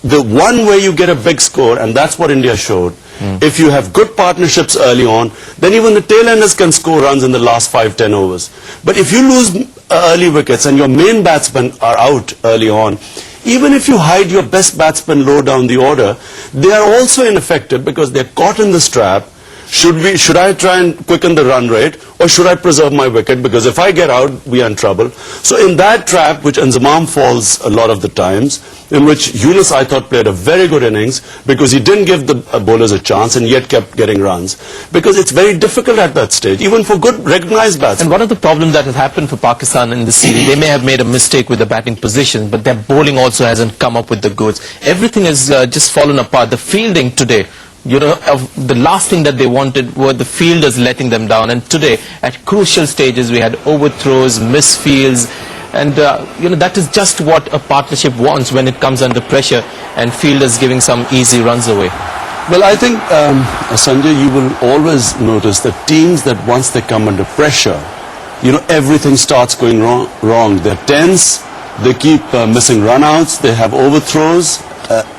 the one way you get a big score, and that's what India showed, if you have good partnerships early on, then even the tail-enders can score runs in the last 5-10 overs. But if you lose early wickets and your main batsmen are out early on, even if you hide your best batsmen low down the order, they are also ineffective because they're caught in this trap. Should I try and quicken the run rate, or should I preserve my wicket? Because if I get out, we are in trouble. So in that trap, which Inzamam falls a lot of the times, in which Yunus, I thought, played a very good innings because he didn't give the bowlers a chance and yet kept getting runs. Because it's very difficult at that stage, even for good recognized batsmen. And one of the problems that has happened for Pakistan in the series, they may have made a mistake with the batting position, but their bowling also hasn't come up with the goods. Everything has just fallen apart. The fielding today, you know, the last thing that they wanted were the fielders letting them down. And today, at crucial stages, we had overthrows, misfields, and you know, that is just what a partnership wants when it comes under pressure, and fielders giving some easy runs away. Well, I think, Sanjay, you will always notice that teams that once they come under pressure, you know, everything starts going wrong. They're tense, they keep missing run-outs, they have overthrows.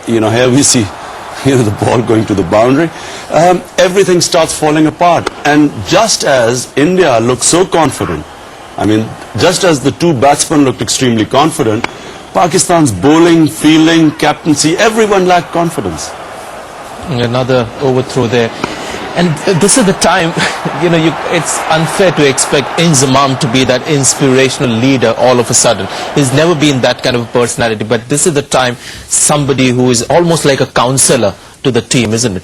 You know, here we see, you know, the ball going to the boundary. Everything starts falling apart. And just as India looks so confident, I mean, just as the two batsmen looked extremely confident, Pakistan's bowling, fielding, captaincy, everyone lacked confidence. Another overthrow there. And this is the time, you know, it's unfair to expect Inzamam to be that inspirational leader all of a sudden. He's never been that kind of a personality, but this is the time somebody who is almost like a counselor to the team, isn't it?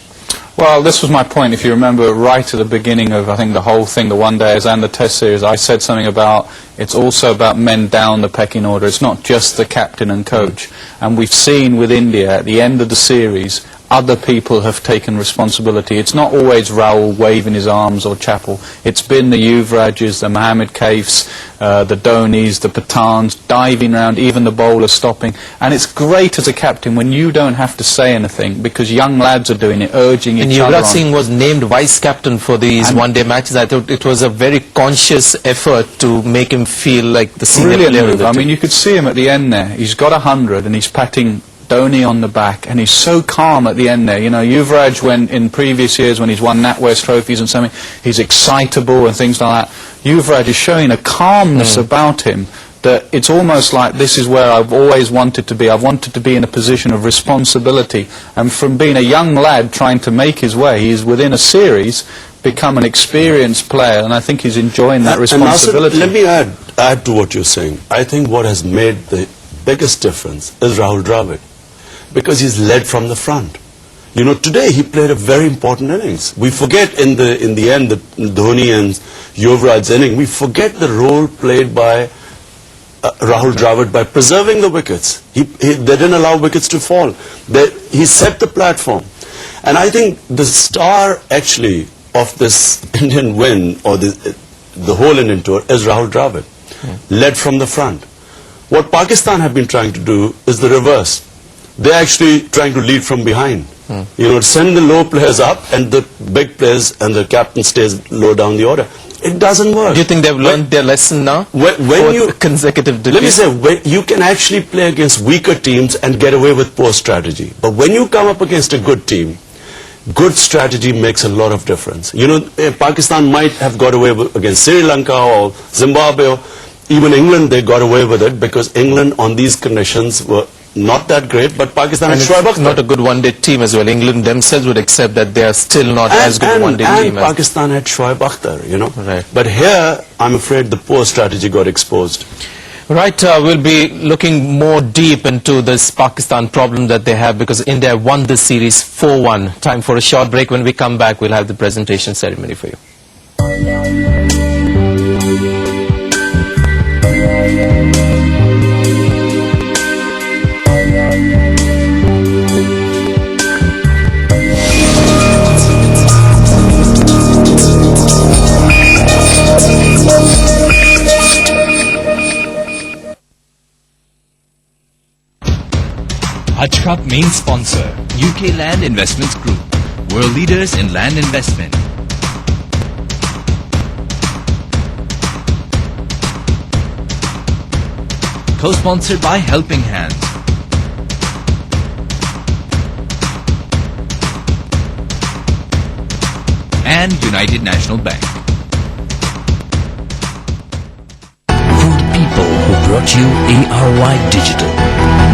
Well, this was my point. If you remember right at the beginning of, I think, the whole thing, the one-days and the test series, I said something about it's also about men down the pecking order. It's not just the captain and coach. And we've seen with India at the end of the series, other people have taken responsibility. It's not always Rahul waving his arms or Chappell. It's been the Yuvrajs, the Mohammad Kaifs, the Dhonis, the Pathans, diving around, even the bowlers stopping. And it's great as a captain when you don't have to say anything because young lads are doing it, urging each other on. And Yuvraj Singh was named vice-captain for these one-day matches. I thought it was a very conscious effort to make him feel like the senior player of the team. I mean, you could see him at the end there. He's got 100 and he's patting Dhoni on the back, and he's so calm at the end there. You know, Yuvraj, when in previous years when he's won NatWest trophies and something, he's excitable and things like that. Yuvraj is showing a calmness about him that it's almost like this is where I've always wanted to be. I've wanted to be in a position of responsibility, and from being a young lad trying to make his way, he's within a series become an experienced player, and I think he's enjoying that responsibility. And Nasir, let me add to what you're saying. I think what has made the biggest difference is Rahul Dravid, because he's led from the front. You know, today he played a very important innings. We forget in the end the Dhoni and Yuvraj's inning, we forget the role played by Rahul Dravid by preserving the wickets. They didn't allow wickets to fall. He set the platform. And I think the star actually of this Indian win, or the whole Indian tour, is Rahul Dravid, led from the front. What Pakistan have been trying to do is the reverse. They're actually trying to lead from behind. You know, send the low players up and the big players and the captain stays low down the order. It doesn't work. Do you think they've learned their lesson now? When you consecutive defeats? Let me say, you can actually play against weaker teams and get away with poor strategy. But when you come up against a good team, good strategy makes a lot of difference. You know, Pakistan might have got away against Sri Lanka or Zimbabwe, or even England, they got away with it because England on these conditions were not that great, but Pakistan had Shoaib Akhtar. Not a good one-day team as well. England themselves would accept that they are still not as good a one-day team. And Pakistan had Shoaib Akhtar, you know. Right. But here, I'm afraid the poor strategy got exposed. Right, we'll be looking more deep into this Pakistan problem that they have because India won this series 4-1. Time for a short break. When we come back, we'll have the presentation ceremony for you. Hajj Cup main sponsor, UK Land Investments Group, world leaders in land investment. Co-sponsored by Helping Hands. and United National Bank. For the people who brought you ARY Digital.